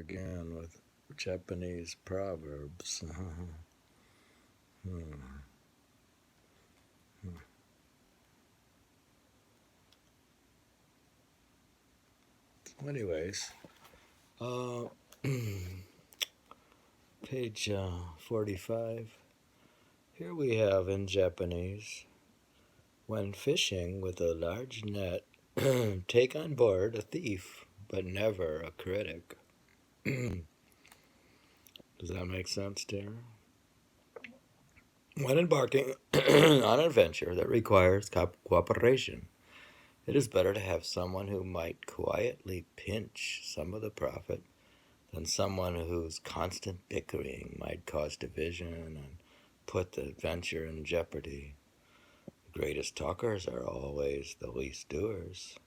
again with Japanese proverbs. Anyways, page 45. Here we have in Japanese, when fishing with a large net, take on board a thief, but never a critic. Does that make sense, Tara? When embarking on an adventure that requires cooperation, it is better to have someone who might quietly pinch some of the profit than someone whose constant bickering might cause division and put the adventure in jeopardy. The greatest talkers are always the least doers.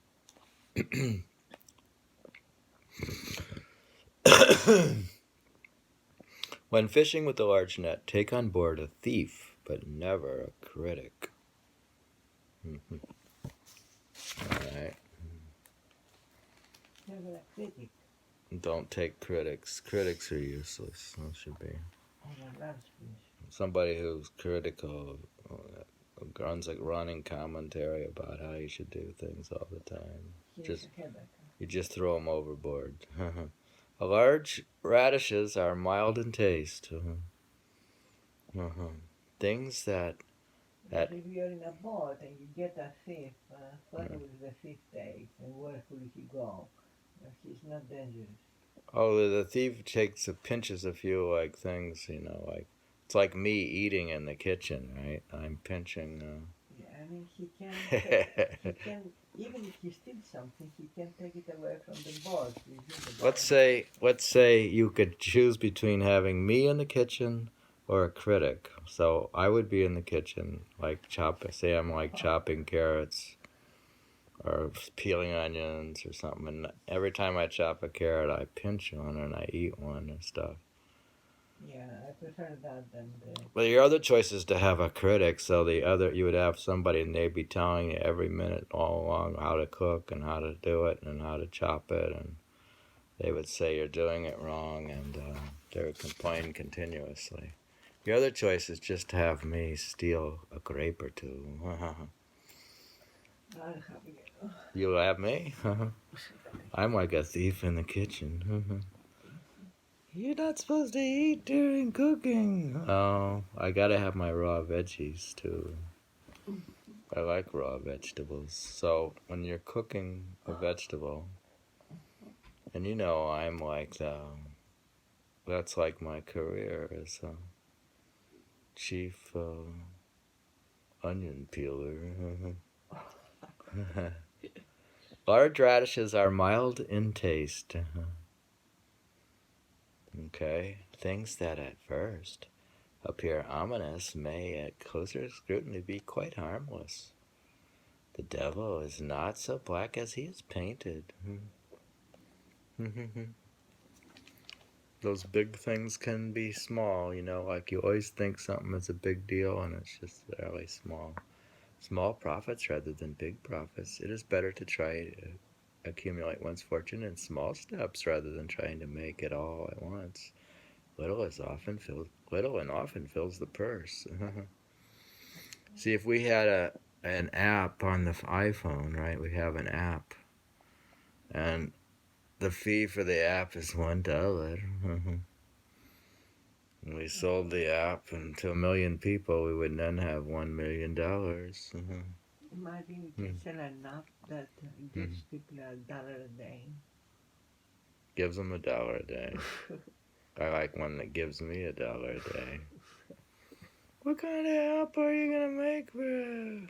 When fishing with a large net, take on board a thief, but never a critic. All right. Never a critic. Don't take critics. Critics are useless. That should be. That's fish. Somebody who's critical runs a running commentary about how you should do things all the time. You just throw them overboard. Large radishes are mild in taste. Things that if you're in a boat and you get a thief, what will the thief take and where will he go? He's not dangerous. Oh, the thief pinches a few things, like it's like me eating in the kitchen, right? I'm pinching. Yeah, I mean he can. Even if he steals something, he can take it away from the boat. Let's say you could choose between having me in the kitchen or a critic. So I would be in the kitchen, say I'm chopping carrots or peeling onions or something, and every time I chop a carrot, I pinch one and I eat one and stuff. Yeah, I prefer that than the... Well, your other choice is to have a critic, so you would have somebody and they'd be telling you every minute all along how to cook and how to do it and how to chop it, and they would say you're doing it wrong, and they would complain continuously. Your other choice is just to have me steal a grape or two. You'll have me? I'm like a thief in the kitchen. You're not supposed to eat during cooking. Oh, I gotta have my raw veggies too. I like raw vegetables. So when you're cooking a vegetable, and I'm like that's like my career as a chief onion peeler. Large radishes are mild in taste. Okay, things that at first appear ominous may at closer scrutiny be quite harmless. The devil is not so black as he is painted. Those big things can be small, like you always think something is a big deal and it's just really small. Small profits rather than big profits. It is better to try to accumulate one's fortune in small steps rather than trying to make it all at once. Little and often fills the purse. See, if we had an app on the iPhone, right? We have an app, and the fee for the app is $1. And we sold the app to 1 million people, we would then have $1 million. Imagine we can sell an app that gives people $1 a day. Gives them $1 a day. I like one that gives me $1 a day. What kind of app are you gonna make for?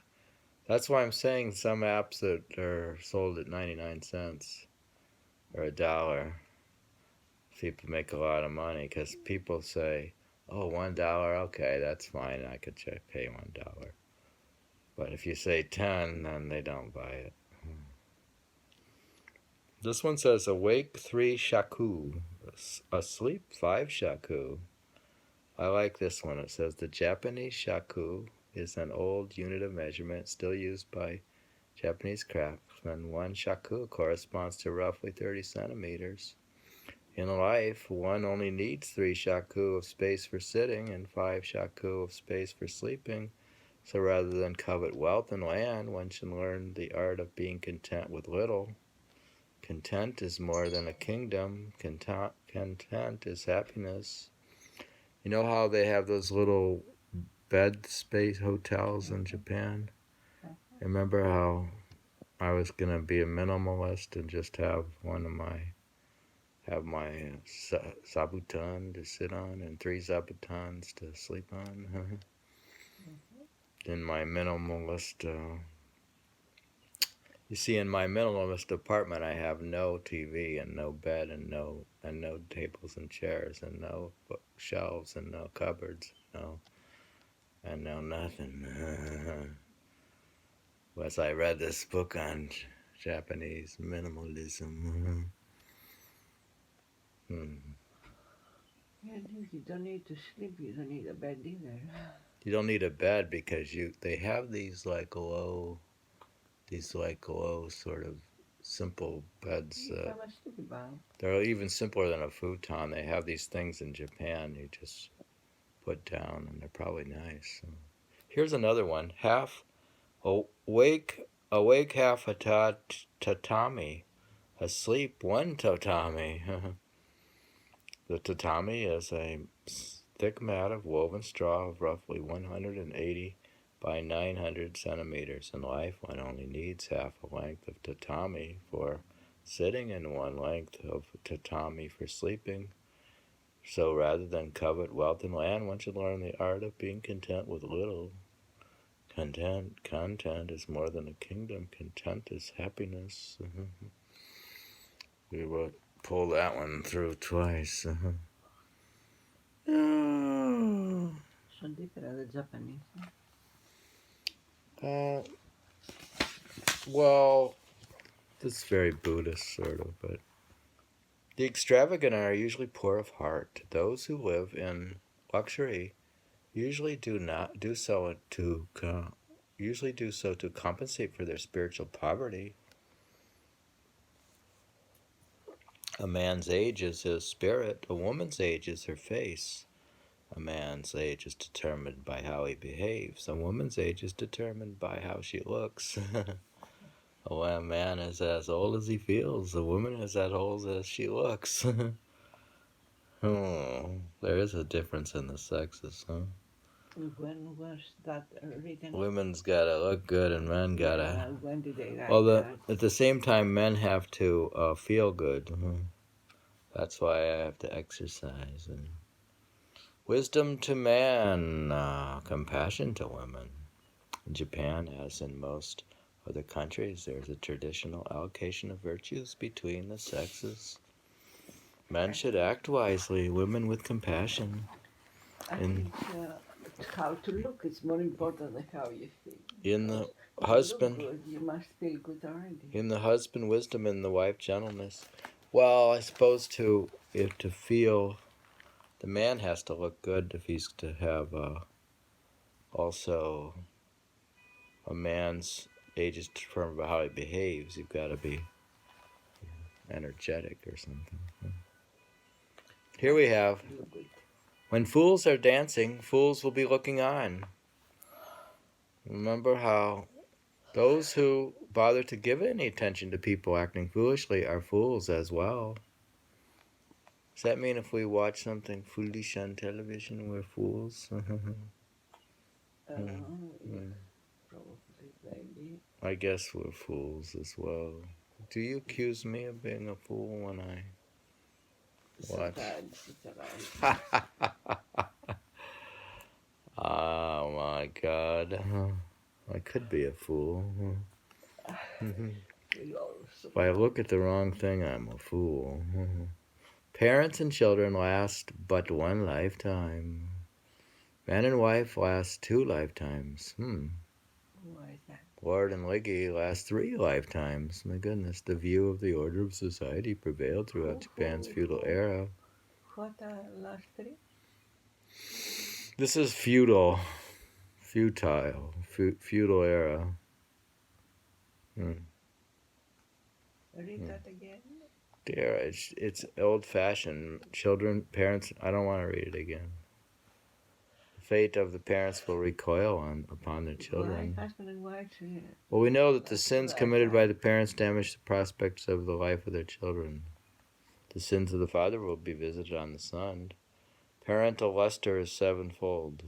That's why I'm saying some apps that are sold at 99 cents or $1, people make a lot of money because people say, "Oh, $1, okay, that's fine. I could pay $1." But if you say 10, then they don't buy it. This one says, awake 3 shaku, asleep 5 shaku. I like this one. It says the Japanese shaku is an old unit of measurement still used by Japanese craftsmen. 1 shaku corresponds to roughly 30 centimeters. In life, one only needs 3 shaku of space for sitting and 5 shaku of space for sleeping. So rather than covet wealth and land, one should learn the art of being content with little. Content is more than a kingdom. Content is happiness. You know how they have those little bed space hotels in Japan? Remember how I was gonna be a minimalist and just have my zabuton to sit on and 3 zabutons to sleep on. In my minimalist, you see, in my minimalist apartment, I have no TV and no bed and no tables and chairs and no bookshelves and no cupboards, no nothing. As I read this book on Japanese minimalism. Yeah, you don't need to sleep. You don't need a bed either. You don't need a bed because they have these low sort of simple beds. You have a sleeping bag. They're even simpler than a futon. They have these things in Japan you just put down, and they're probably nice. Here's another one: awake half a tatami, asleep one tatami. The tatami is a thick mat of woven straw of roughly 180 by 900 centimeters. In life, one only needs half a length of tatami for sitting and one length of tatami for sleeping. So rather than covet wealth and land, one should learn the art of being content with little. Content is more than a kingdom. Content is happiness. We will pull that one through twice. So different the Japanese. Well, it's very Buddhist, sort of, but the extravagant are usually poor of heart. Those who live in luxury usually do so to compensate for their spiritual poverty. A man's age is his spirit. A woman's age is her face. A man's age is determined by how he behaves. A woman's age is determined by how she looks. A man is as old as he feels. A woman is as old as she looks. There is a difference in the sexes, huh? When was that written? Women's gotta look good, and men gotta. When did they write Well, that? at the same time, men have to feel good. That's why I have to exercise. And wisdom to man, compassion to women. In Japan, as in most other countries, there's a traditional allocation of virtues between the sexes. Men should act wisely, women with compassion. I think how to look is more important than how you feel. In the If husband, you look good, you must feel good already. in the husband wisdom, in the wife gentleness. Well, I suppose to feel, the man has to look good if he's to have also a man's age is determined by how he behaves. You've got to be energetic or something. Here we have, when fools are dancing, fools will be looking on. Remember how those who bother to give any attention to people acting foolishly are fools as well. Does that mean if we watch something foolish on television, we're fools? Probably, maybe. I guess we're fools as well. Do you accuse me of being a fool when I watch? Oh my God. I could be a fool. If I look at the wrong thing, I'm a fool. Parents and children last but one lifetime. Man and wife last 2 lifetimes. Why is that? Lord and Liggy last 3 lifetimes. My goodness, the view of the order of society prevailed throughout Japan's feudal era. What last 3? This is feudal era. Read that again. Yeah, it's old-fashioned. Children, parents, I don't want to read it again. The fate of the parents will recoil upon their children. Why? Husband and wife? Yeah. Well, we know that the That's sins right, committed by right. the parents damage the prospects of the life of their children. The sins of the father will be visited on the son. Parental luster is sevenfold.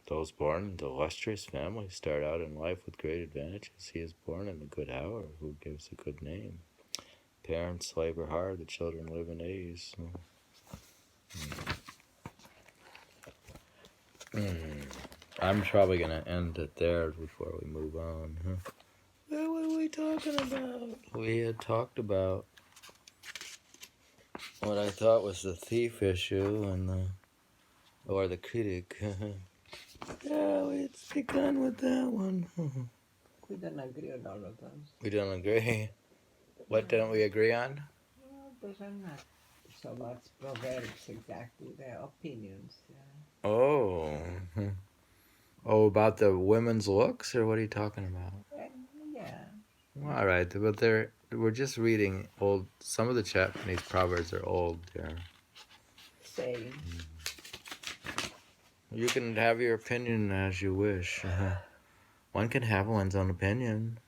Those born into illustrious families start out in life with great advantages. He is born in a good hour, who gives a good name. Parents labor hard, the children live in ease. I'm probably going to end it there before we move on. Huh? What were we talking about? We had talked about what I thought was the thief issue or the critic. Yeah, it's begun with that one. We don't agree on all of those. We don't agree. What don't we agree on? Well, those are not so much proverbs exactly. They're opinions. Oh. Oh, about the women's looks, or what are you talking about? And yeah. All right, but we're just reading old. Some of the Japanese proverbs are old. Yeah. Saying. You can have your opinion as you wish. One can have one's own opinion.